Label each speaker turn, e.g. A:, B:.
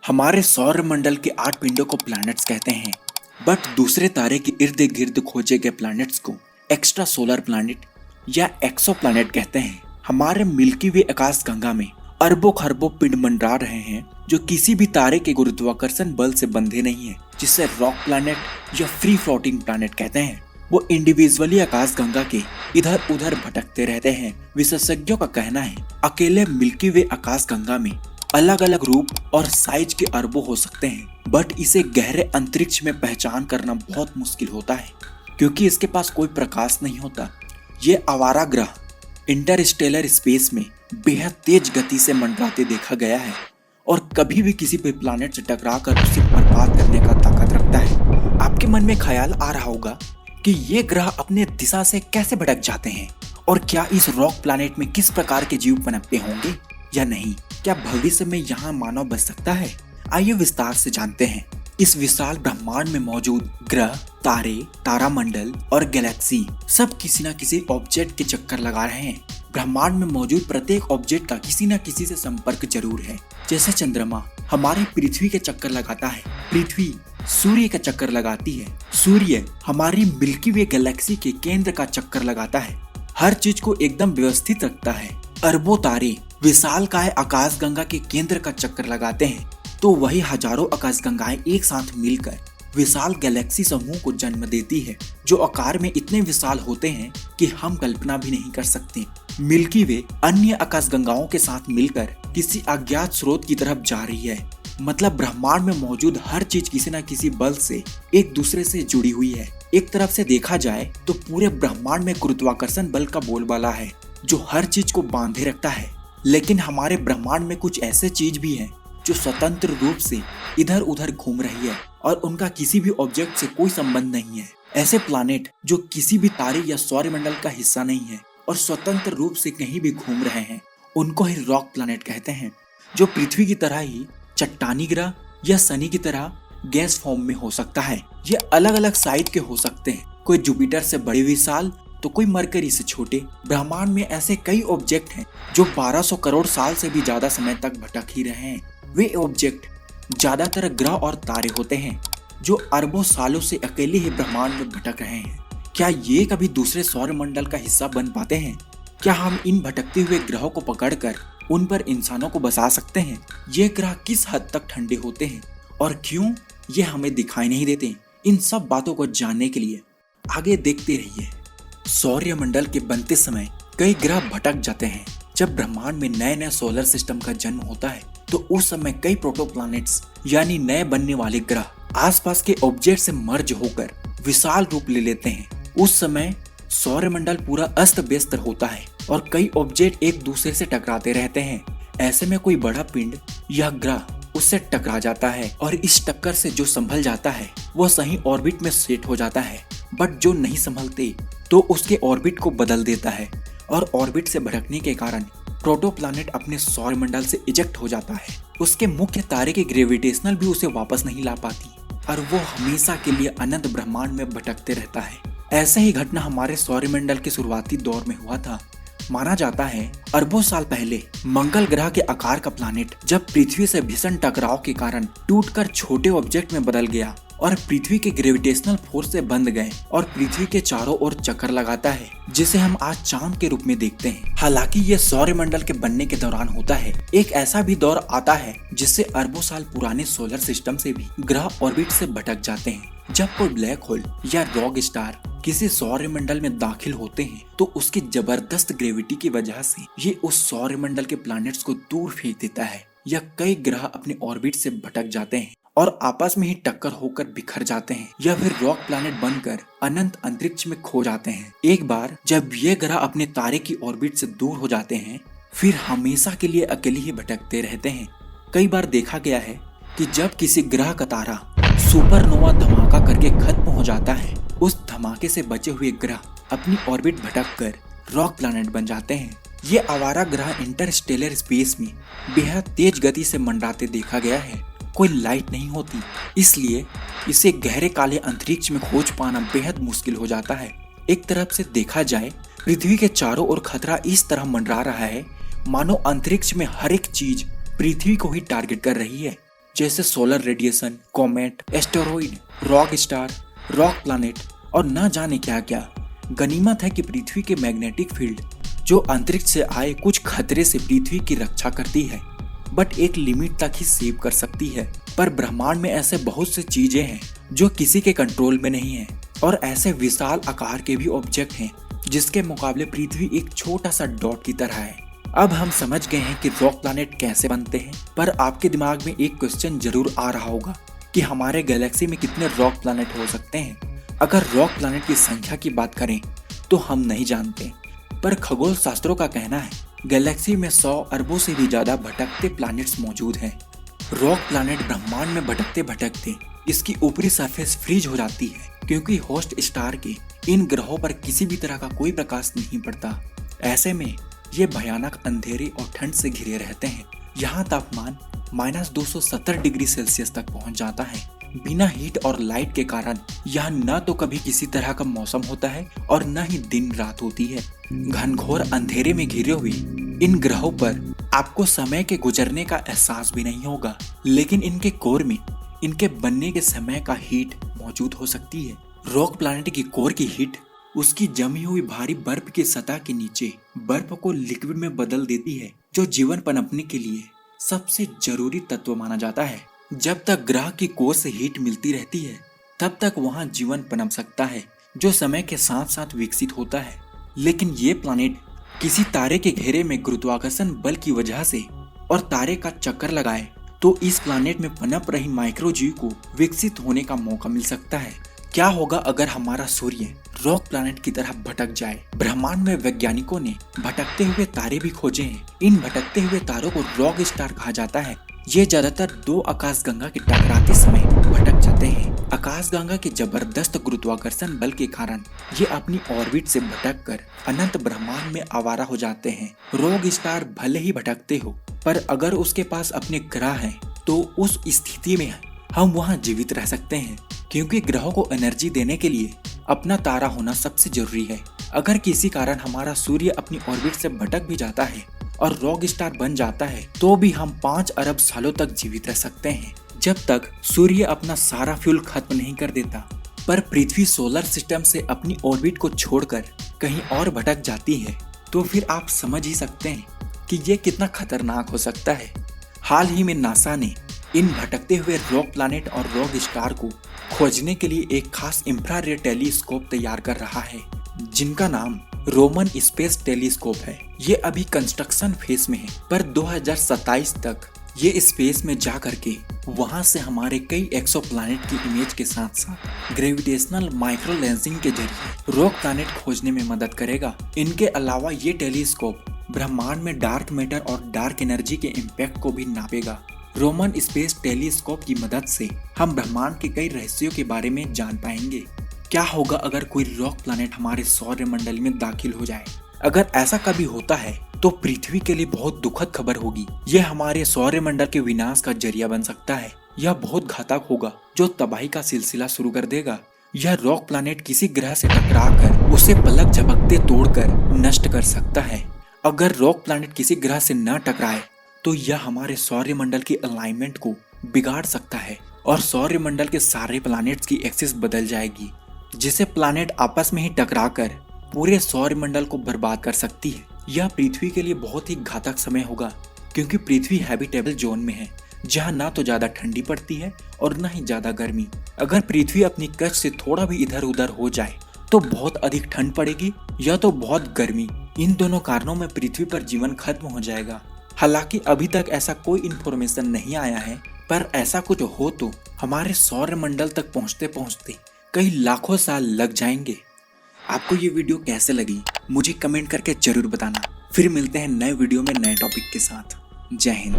A: हमारे सौर मंडल के 8 पिंडों को प्लैनेट्स कहते हैं, बट दूसरे तारे के इर्द गिर्द खोजे गए प्लैनेट्स को एक्स्ट्रा सोलर प्लैनेट या एक्सो प्लैनेट कहते हैं। हमारे मिल्की वे आकाश गंगा में अरबों खरबों पिंड मंडरा रहे हैं जो किसी भी तारे के गुरुत्वाकर्षण बल से बंधे नहीं है, जिसे रॉक प्लैनेट या फ्री फ्लोटिंग प्लैनेट कहते हैं। वो इंडिविजुअली आकाश गंगा के इधर उधर भटकते रहते हैं। विशेषज्ञों का कहना है अकेले मिल्की वे आकाश गंगा में अलग अलग रूप और साइज के अरबों हो सकते हैं, बट इसे गहरे अंतरिक्ष में पहचान करना बहुत मुश्किल होता है क्योंकि इसके पास कोई प्रकाश नहीं होता। ये आवारा ग्रह इंटरस्टेलर स्पेस में बेहद तेज गति से मंडराते देखा गया है और कभी भी किसी भी प्लैनेट से टकराकर उसे बर्बाद करने का ताकत रखता है। आपके मन में ख्याल आ रहा होगा कि ये ग्रह अपने दिशा से कैसे भटक जाते हैं और क्या इस रॉक प्लैनेट में किस प्रकार के जीव पनपते होंगे या नहीं। क्या भविष्य में यहाँ मानव बच सकता है? आइए विस्तार से जानते हैं। इस विशाल ब्रह्मांड में मौजूद ग्रह, तारे, तारामंडल और गैलेक्सी सब किसी न किसी ऑब्जेक्ट के चक्कर लगा रहे हैं। ब्रह्मांड में मौजूद प्रत्येक ऑब्जेक्ट का किसी न किसी से संपर्क जरूर है। जैसे चंद्रमा हमारी पृथ्वी के चक्कर लगाता है, पृथ्वी सूर्य का चक्कर लगाती है, सूर्य हमारी मिल्की वे गैलेक्सी के केंद्र का चक्कर लगाता है। हर चीज को एकदम व्यवस्थित रखता है। अरबों तारे विशालकाय आकाशगंगा के केंद्र का चक्कर लगाते हैं, तो वही हजारों आकाशगंगाएं एक साथ मिलकर विशाल गैलेक्सी समूह को जन्म देती है, जो आकार में इतने विशाल होते हैं कि हम कल्पना भी नहीं कर सकते। मिल्की वे अन्य आकाशगंगाओं के साथ मिलकर किसी अज्ञात स्रोत की तरफ जा रही है। मतलब ब्रह्मांड में मौजूद हर चीज किसी न किसी बल से एक दूसरे से जुड़ी हुई है। एक तरफ से देखा जाए तो पूरे ब्रह्मांड में गुरुत्वाकर्षण बल का बोलबाला है जो हर चीज को बांधे रखता है। लेकिन हमारे ब्रह्मांड में कुछ ऐसे चीज भी हैं जो स्वतंत्र रूप से इधर उधर घूम रही है और उनका किसी भी ऑब्जेक्ट से कोई संबंध नहीं है। ऐसे प्लैनेट जो किसी भी तारे या सौरमंडल का हिस्सा नहीं है और स्वतंत्र रूप से कहीं भी घूम रहे हैं, उनको ही रॉक प्लैनेट कहते हैं। जो पृथ्वी की तरह ही चट्टानी ग्रह या शनि की तरह गैस फॉर्म में हो सकता है। ये अलग अलग साइज के हो सकते हैं, कोई जुपिटर से बड़े विशाल तो कोई मरकरी से छोटे। ब्रह्मांड में ऐसे कई ऑब्जेक्ट हैं जो 1200 करोड़ साल से भी ज्यादा समय तक भटक ही रहे हैं। वे ऑब्जेक्ट ज्यादातर ग्रह और तारे होते हैं जो अरबों सालों से अकेले ही ब्रह्मांड में भटक रहे हैं। क्या ये कभी दूसरे सौरमंडल का हिस्सा बन पाते हैं? क्या हम इन भटकते हुए ग्रहों को पकड़कर उन पर इंसानों को बसा सकते हैं? ये ग्रह किस हद तक ठंडे होते हैं और क्यों ये हमें दिखाई नहीं देते? इन सब बातों को जानने के लिए आगे देखते रहिए। सौरमंडल के बनते समय कई ग्रह भटक जाते हैं। जब ब्रह्मांड में नए नए सोलर सिस्टम का जन्म होता है तो उस समय कई प्रोटोप्लैनेट्स यानी नए बनने वाले ग्रह आसपास के ऑब्जेक्ट से मर्ज होकर विशाल रूप ले लेते हैं। उस समय सौरमंडल पूरा अस्त व्यस्त होता है और कई ऑब्जेक्ट एक दूसरे से टकराते रहते हैं। ऐसे में कोई बड़ा पिंड या ग्रह उससे टकरा जाता है और इस टक्कर से जो संभल जाता है वो सही ऑर्बिट में सेट हो जाता है, बट जो नहीं संभलते तो उसके ऑर्बिट को बदल देता है और ऑर्बिट से भटकने के कारण प्रोटोप्लैनेट अपने सौरमंडल से इजेक्ट हो जाता है। उसके मुख्य तारे की ग्रेविटेशनल भी उसे वापस नहीं ला पाती और वो हमेशा के लिए अनंत ब्रह्मांड में भटकते रहता है। ऐसे ही घटना हमारे सौरमंडल के शुरुआती दौर में हुआ था। माना जाता है अरबों साल पहले मंगल ग्रह के आकार का प्लैनेट जब पृथ्वी से भीषण टकराव के कारण टूटकर छोटे ऑब्जेक्ट में बदल गया और पृथ्वी के ग्रेविटेशनल फोर्स से बंध गए और पृथ्वी के चारों ओर चक्कर लगाता है, जिसे हम आज चांद के रूप में देखते हैं। हालांकि ये सौरमंडल के बनने के दौरान होता है। एक ऐसा भी दौर आता है जिससे अरबों साल पुराने सोलर सिस्टम से भी ग्रह ऑर्बिट से भटक जाते हैं। जब कोई ब्लैक होल या रॉक स्टार किसी सौरमंडल में दाखिल होते हैं तो उसकी जबरदस्त ग्रेविटी की वजह से ये उस सौरमंडल के प्लैनेट्स को दूर फेंक देता है या कई ग्रह अपने ऑर्बिट से भटक जाते हैं और आपस में ही टक्कर होकर बिखर जाते हैं या फिर रॉक प्लैनेट बनकर अनंत अंतरिक्ष में खो जाते हैं। एक बार जब ये ग्रह अपने तारे की ऑर्बिट से दूर हो जाते हैं फिर हमेशा के लिए अकेले ही भटकते रहते हैं। कई बार देखा गया है कि जब किसी ग्रह का तारा सुपरनोवा धमाका करके खत्म हो जाता है, उस धमाके से बचे हुए ग्रह अपनी ऑर्बिट भटक कर रॉक प्लैनेट बन जाते हैं। ये आवारा ग्रह इंटरस्टेलर स्पेस में बेहद तेज गति से मंडराते देखा गया है। कोई लाइट नहीं होती, इसलिए इसे गहरे काले अंतरिक्ष में खोज पाना बेहद मुश्किल हो जाता है। एक तरफ से देखा जाए पृथ्वी के चारों ओर खतरा इस तरह मंडरा रहा है मानो अंतरिक्ष में हर एक चीज पृथ्वी को ही टारगेट कर रही है। जैसे solar radiation, comet, asteroid, rock star, rock planet और न जाने क्या क्या। गनीमत है कि पृथ्वी के मैग्नेटिक फील्ड जो अंतरिक्ष से आए कुछ खतरे से पृथ्वी की रक्षा करती है, बट एक लिमिट तक ही सेव कर सकती है। पर ब्रह्मांड में ऐसे बहुत से चीजें हैं जो किसी के कंट्रोल में नहीं है, और ऐसे विशाल आकार के भी ऑब्जेक्ट हैं जिसके मुकाबले पृथ्वी एक छोटा सा डॉट की तरह है। अब हम समझ गए हैं कि रॉक प्लैनेट कैसे बनते हैं, पर आपके दिमाग में एक क्वेश्चन जरूर आ रहा होगा कि हमारे गैलेक्सी में कितने रॉक प्लैनेट हो सकते हैं। अगर रॉक प्लैनेट की संख्या की बात करें तो हम नहीं जानते, पर खगोल शास्त्रों का कहना है गैलेक्सी में 100 अरबों से भी ज्यादा भटकते प्लैनेट्स मौजूद हैं। रॉक प्लैनेट ब्रह्मांड में भटकते भटकते इसकी ऊपरी सरफेस फ्रीज हो जाती है, क्योंकि होस्ट स्टार के इन ग्रहों पर किसी भी तरह का कोई प्रकाश नहीं पड़ता। ऐसे में ये भयानक अंधेरे और ठंड से घिरे रहते हैं। यहाँ तापमान -270 डिग्री सेल्सियस तक पहुँच जाता है। बिना हीट और लाइट के कारण यहाँ न तो कभी किसी तरह का मौसम होता है और न ही दिन रात होती है। घनघोर अंधेरे में घिरे हुए इन ग्रहों पर आपको समय के गुजरने का एहसास भी नहीं होगा, लेकिन इनके कोर में इनके बनने के समय का हीट मौजूद हो सकती है। रॉक प्लैनेट की कोर की हीट उसकी जमी हुई भारी बर्फ की सतह के नीचे बर्फ को लिक्विड में बदल देती है, जो जीवन पनपने के लिए सबसे जरूरी तत्व माना जाता है। जब तक ग्रह की कोर से हीट मिलती रहती है तब तक वहाँ जीवन पनप सकता है, जो समय के साथ साथ विकसित होता है। लेकिन ये प्लैनेट किसी तारे के घेरे में गुरुत्वाकर्षण बल की वजह से और तारे का चक्कर लगाए तो इस प्लैनेट में पनप रही माइक्रोजीव को विकसित होने का मौका मिल सकता है। क्या होगा अगर हमारा सूर्य रॉक प्लैनेट की तरह भटक जाए? ब्रह्मांड में वैज्ञानिकों ने भटकते हुए तारे भी खोजे हैं। इन भटकते हुए तारों को रॉक स्टार कहा जाता है। ये ज्यादातर दो आकाशगंगा के टकराते समय भटक जाते हैं। आकाशगंगा के जबरदस्त गुरुत्वाकर्षण बल के कारण ये अपनी ऑर्बिट से भटककर अनंत ब्रह्मांड में आवारा हो जाते हैं। रॉक स्टार भले ही भटकते हो, पर अगर उसके पास अपने ग्रह हैं, तो उस स्थिति में हम वहाँ जीवित रह सकते हैं, क्योंकि ग्रहों को एनर्जी देने के लिए अपना तारा होना सबसे जरूरी है। अगर किसी कारण हमारा सूर्य अपनी ऑर्बिट से भटक भी जाता है और रॉक स्टार बन जाता है, तो भी हम 5 अरब सालों तक जीवित रह सकते हैं, जब तक सूर्य अपना सारा फ्यूल खत्म नहीं कर देता। पर पृथ्वी सोलर सिस्टम से अपनी ऑर्बिट को छोड़कर कहीं और भटक जाती है, तो फिर आप समझ ही सकते हैं कि ये कितना खतरनाक हो सकता है। हाल ही में नासा ने इन भटकते हुए रॉक प्लैनेट और रॉक स्टार को खोजने के लिए एक खास इंफ्रारेड टेलीस्कोप तैयार कर रहा है, जिनका नाम रोमन स्पेस टेलीस्कोप है। ये अभी कंस्ट्रक्शन फेज में है, पर 2027 तक ये स्पेस में जा करके वहां से हमारे कई एक्सोप्लैनेट की इमेज के साथ साथ ग्रेविटेशनल माइक्रो लेंसिंग के जरिए रॉक प्लैनेट खोजने में मदद करेगा। इनके अलावा ये टेलीस्कोप ब्रह्मांड में डार्क मैटर और डार्क एनर्जी के इम्पैक्ट को भी नापेगा। रोमन स्पेस टेलीस्कोप की मदद से हम ब्रह्मांड के कई रहस्यों के बारे में जान पाएंगे। क्या होगा अगर कोई रॉक प्लैनेट हमारे सौर मंडल में दाखिल हो जाए? अगर ऐसा कभी होता है तो पृथ्वी के लिए बहुत दुखद खबर होगी। यह हमारे सौर मंडल के विनाश का जरिया बन सकता है। यह बहुत घातक होगा, जो तबाही का सिलसिला शुरू कर देगा। यह रॉक प्लैनेट किसी ग्रह से टकराकर उसे पलक झपकते तोड़कर नष्ट कर सकता है। अगर रॉक प्लैनेट किसी ग्रह से न टकराए तो यह हमारे सौर मंडल की अलाइनमेंट को बिगाड़ सकता है और सौर मंडल के सारे प्लैनेट्स की एक्सिस बदल जाएगी, जिसे प्लैनेट आपस में ही टकराकर पूरे सौर मंडल को बर्बाद कर सकती है। यह पृथ्वी के लिए बहुत ही घातक समय होगा, क्योंकि पृथ्वी हैबिटेबल जोन में है, जहां ना तो ज्यादा ठंडी पड़ती है और न ही ज्यादा गर्मी। अगर पृथ्वी अपनी कक्ष से थोड़ा भी इधर उधर हो जाए तो बहुत अधिक ठंड पड़ेगी या तो बहुत गर्मी। इन दोनों कारणों में पृथ्वी पर जीवन खत्म हो जाएगा। हालांकि अभी तक ऐसा कोई इन्फॉर्मेशन नहीं आया है, पर ऐसा कुछ हो तो हमारे सौर मंडल तक पहुंचते पहुंचते कई लाखों साल लग जाएंगे। आपको ये वीडियो कैसे लगी मुझे कमेंट करके जरूर बताना। फिर मिलते हैं नए वीडियो में नए टॉपिक के साथ। जय हिंद।